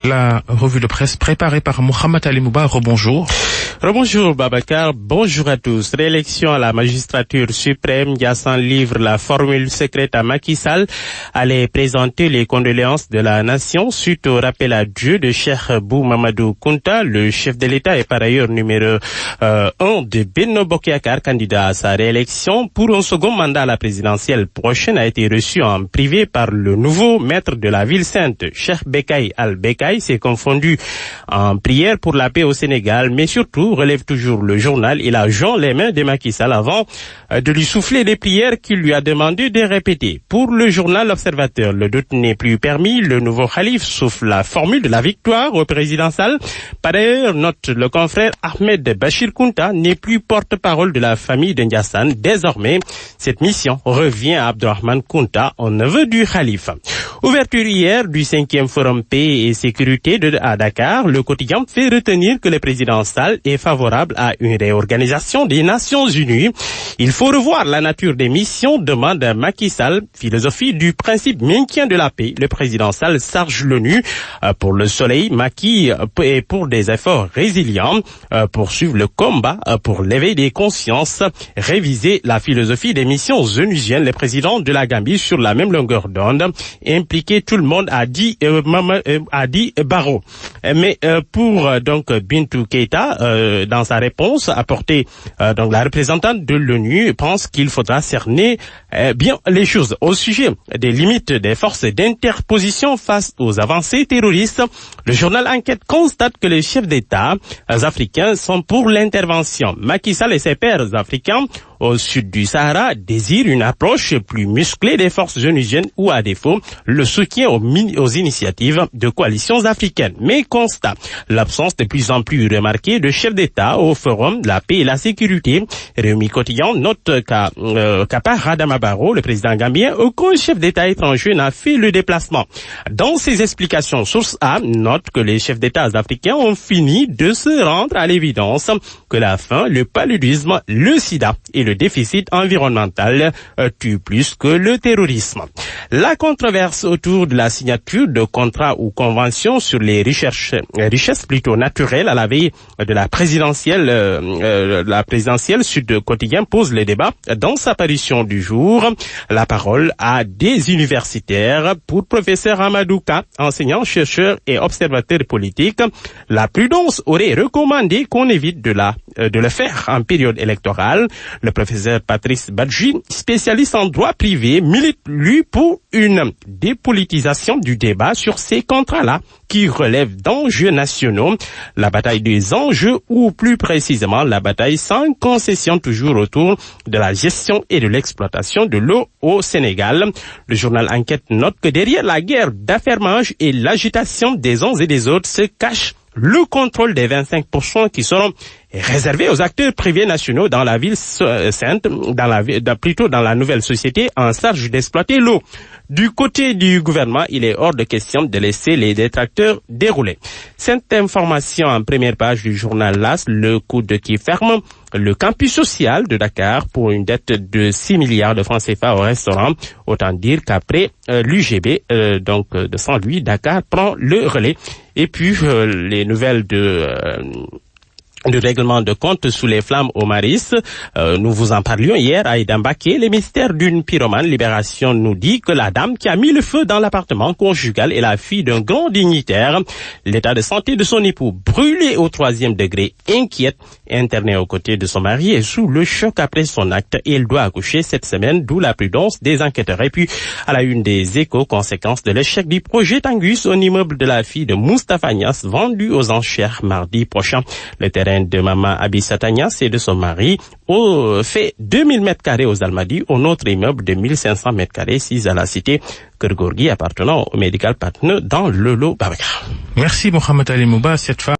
La revue de presse préparée par Mohamed Ali Mouba. Rebonjour. Rebonjour Babacar, bonjour à tous. Réélection à la magistrature suprême, Ndiassane livre la formule secrète à Macky Sall. Allait présenter les condoléances de la nation suite au rappel à Dieu de Cheikh Bou Mamadou Kounta. Le chef de l'État est par ailleurs numéro 1 de Benno Bokk Yakaar, candidat à sa réélection pour un second mandat à la présidentielle prochaine, a été reçu en privé par le nouveau maître de la ville sainte. Cheikh Bekay Al-Bekay s'est confondu en prière pour la paix au Sénégal, mais surtout, relève toujours le journal, il a joint les mains de Macky Sall avant de lui souffler des prières qu'il lui a demandé de répéter. Pour le journal L'Observateur, le doute n'est plus permis, le nouveau calife souffle la formule de la victoire au président Sall. Par ailleurs, note le confrère Ahmed Bachir Kounta n'est plus porte-parole de la famille de Ndiassane. Désormais, cette mission revient à Abdourahmane Kounta, un neveu du calife. Ouverture hier du 5e forum paix et sécurité à Dakar, le quotidien fait retenir que le président Sall est favorable à une réorganisation des Nations Unies. Il faut revoir la nature des missions, demande Macky Sall. Philosophie du principe maintien de la paix. Le président Sall charge l'ONU pour le soleil. Macky et pour des efforts résilients, poursuivre le combat pour l'éveil des consciences, réviser la philosophie des missions onusiennes. Le président de la Gambie sur la même longueur d'onde, impliquer tout le monde, a dit Barrow. Mais pour donc Bintou Keïta, dans sa réponse apportée, donc la représentante de l'ONU pense qu'il faudra cerner bien les choses au sujet des limites des forces d'interposition face aux avancées terroristes. Le journal Enquête constate que les chefs d'État africains sont pour l'intervention. Macky Sall et ses pairs africains au sud du Sahara désirent une approche plus musclée des forces onusiennes ou à défaut le soutien aux initiatives de coalitions africaines. Mais constat l'absence de plus en plus remarquée de chefs d'État au forum de la paix et la sécurité. Rewmi Quotidien note qu'à part Adama Barrow, le président gambien, aucun chef d'État étranger n'a fait le déplacement. Dans ses explications, Source A note que les chefs d'État africains ont fini de se rendre à l'évidence que la faim, le paludisme, le sida et le déficit environnemental tuent plus que le terrorisme. La controverse autour de la signature de contrats ou conventions sur les richesses plutôt naturelles à la veille de la présidentielle, Sud Quotidien pose les débats. Dans sa parution du jour, la parole à des universitaires. Pour professeur Amadouka, enseignant, chercheur et observateur politique, la prudence aurait recommandé qu'on évite de le faire en période électorale. Le professeur Patrice Badji, spécialiste en droit privé, milite lui pour une dépolitisation du débat sur ces contrats-là qui relèvent d'enjeux nationaux, la bataille des enjeux ou plus précisément la bataille sans concession toujours autour de la gestion et de l'exploitation de l'eau au Sénégal. Le journal Enquête note que derrière la guerre d'affermage et l'agitation des uns et des autres se cache le contrôle des 25% qui seront réservés aux acteurs privés nationaux dans la ville sainte, plutôt dans la nouvelle société en charge d'exploiter l'eau. Du côté du gouvernement, il est hors de question de laisser les détracteurs dérouler. Cette information en première page du journal LAS, le coude qui ferme le campus social de Dakar pour une dette de 6 milliards de francs CFA au restaurant. Autant dire qu'après l'UGB, de Saint-Louis, Dakar prend le relais. Et puis les nouvelles de règlement de compte sous les flammes au Maris. Nous vous en parlions hier à Idambaké. Les mystères d'une pyromane. Libération nous dit que la dame qui a mis le feu dans l'appartement conjugal est la fille d'un grand dignitaire. L'état de santé de son époux, brûlé au 3e degré, inquiète. Internée aux côtés de son mari et sous le choc après son acte. Il doit accoucher cette semaine, d'où la prudence des enquêteurs. Et puis, à la une des Échos, conséquence de l'échec du projet Tangus, un immeuble de la fille de Moustapha Niasse, vendu aux enchères mardi prochain. Le terrain de maman Abissata Niasse et de son mari fait 2000 m² aux Almadies, un autre immeuble de 1500 m², 6 à la cité Kergorgui, appartenant au Medical Partner dans le lot Babacar. Merci Mohamed Ali Mouba. Cette femme